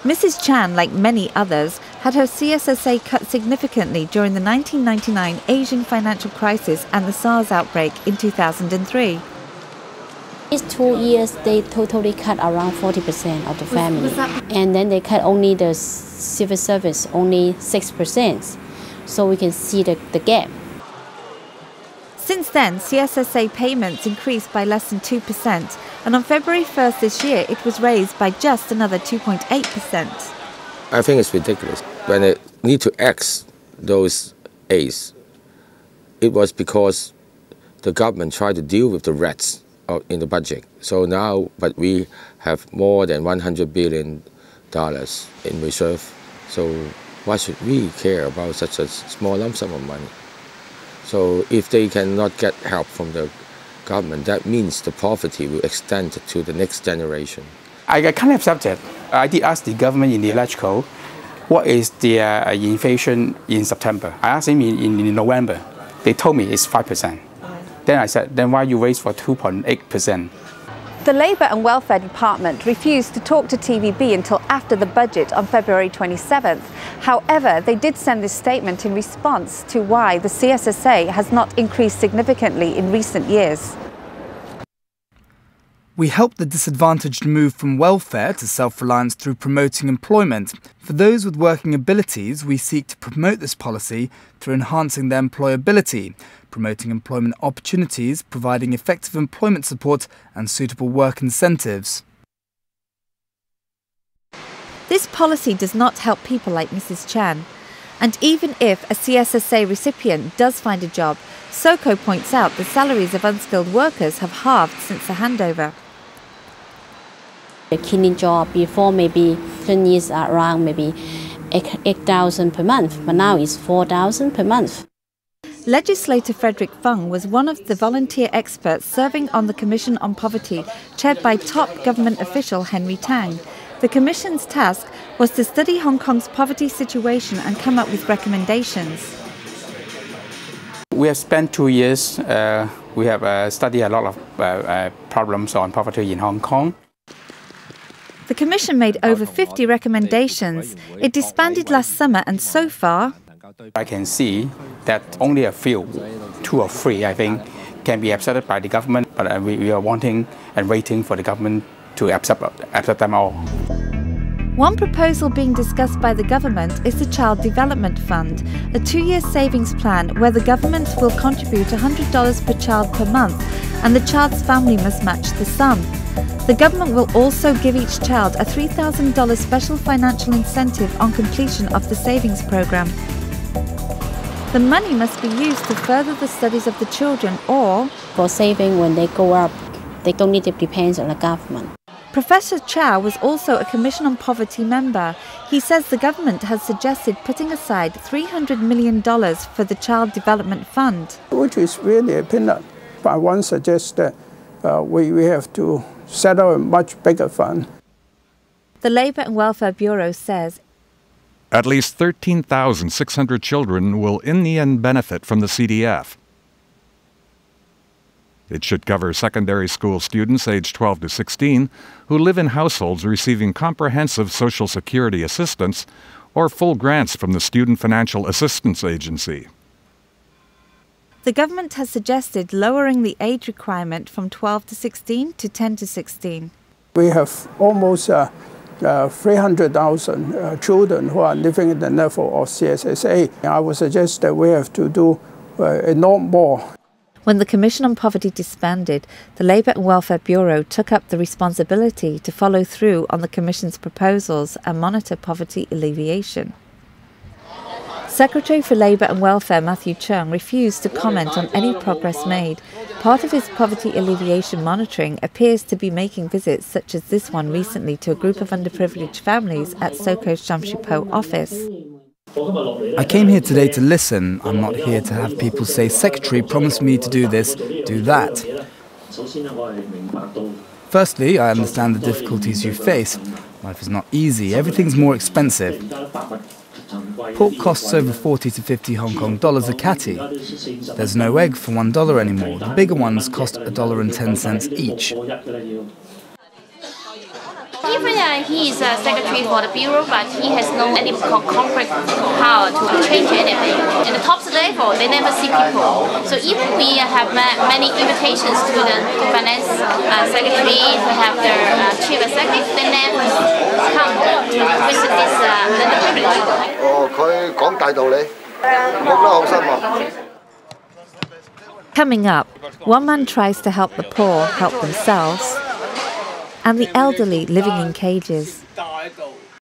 Mrs. Chan, like many others, had her CSSA cut significantly during the 1999 Asian financial crisis and the SARS outbreak in 2003. These 2 years, they totally cut around 40% of the family. And then they cut only the civil service, only 6%. So we can see the gap. Since then, CSSA payments increased by less than 2%, and on February 1st this year, it was raised by just another 2.8%. I think it's ridiculous. When they need to X those A's, it was because the government tried to deal with the rats in the budget. So now, but we have more than $100 billion in reserve. So why should we care about such a small lump sum of money? So if they cannot get help from the government, that means the poverty will extend to the next generation. I can't accept it. I did ask the government in the electrical, what is the inflation in September? I asked him in November. They told me it's 5%. Then I said, then why you raise for 2.8%? The Labour and Welfare Department refused to talk to TVB until after the budget on February 27th. However, they did send this statement in response to why the CSSA has not increased significantly in recent years. We help the disadvantaged move from welfare to self-reliance through promoting employment. For those with working abilities, we seek to promote this policy through enhancing their employability, promoting employment opportunities, providing effective employment support and suitable work incentives. This policy does not help people like Mrs. Chan. And even if a CSSA recipient does find a job, SOCO points out the salaries of unskilled workers have halved since the handover. The cleaning job before maybe 10 years around maybe 8,000 per month, but now it's 4,000 per month. Legislator Frederick Fung was one of the volunteer experts serving on the Commission on Poverty, chaired by top government official Henry Tang. The Commission's task was to study Hong Kong's poverty situation and come up with recommendations. We have spent 2 years. We have studied a lot of problems on poverty in Hong Kong. The Commission made over 50 recommendations. It disbanded last summer and so far, I can see that only a few, 2 or 3, I think, can be accepted by the government, but we are wanting and waiting for the government to accept them all. One proposal being discussed by the government is the Child Development Fund, a 2-year savings plan where the government will contribute $100 per child per month and the child's family must match the sum. The government will also give each child a $3,000 special financial incentive on completion of the savings program. The money must be used to further the studies of the children or For saving when they grow up, they don't need to depend on the government. Professor Chow was also a Commission on Poverty member. He says the government has suggested putting aside $300 million for the Child Development Fund. Which is really a peanut. But one suggests that we have to set up a much bigger fund. The Labour and Welfare Bureau says at least 13,600 children will in the end benefit from the CDF. It should cover secondary school students aged 12 to 16 who live in households receiving comprehensive Social Security assistance or full grants from the Student Financial Assistance Agency. The government has suggested lowering the age requirement from 12 to 16 to 10 to 16. We have almost 300,000 children who are living in the level of CSSA. I would suggest that we have to do a lot more. When the Commission on Poverty disbanded, the Labour and Welfare Bureau took up the responsibility to follow through on the Commission's proposals and monitor poverty alleviation. Secretary for Labour and Welfare Matthew Chung refused to comment on any progress made. Part of his poverty alleviation monitoring appears to be making visits such as this one recently to a group of underprivileged families at SOCO's Sham Shui Po office. I came here today to listen. I'm not here to have people say, Secretary promised me to do this, do that. Firstly, I understand the difficulties you face. Life is not easy. Everything's more expensive. Pork costs over 40 to 50 Hong Kong dollars a catty. There's no egg for $1 anymore. The bigger ones cost $1.10 each. Even he is a secretary for the bureau, but he has no any concrete power to change anything. In the top level, they never see people. So even we have many invitations to the finance secretary, to have their chief executive, they never come to visit this the privilege. 佢講大道理，覺得好失望。 Coming up, one man tries to help the poor help themselves, and the elderly living in cages.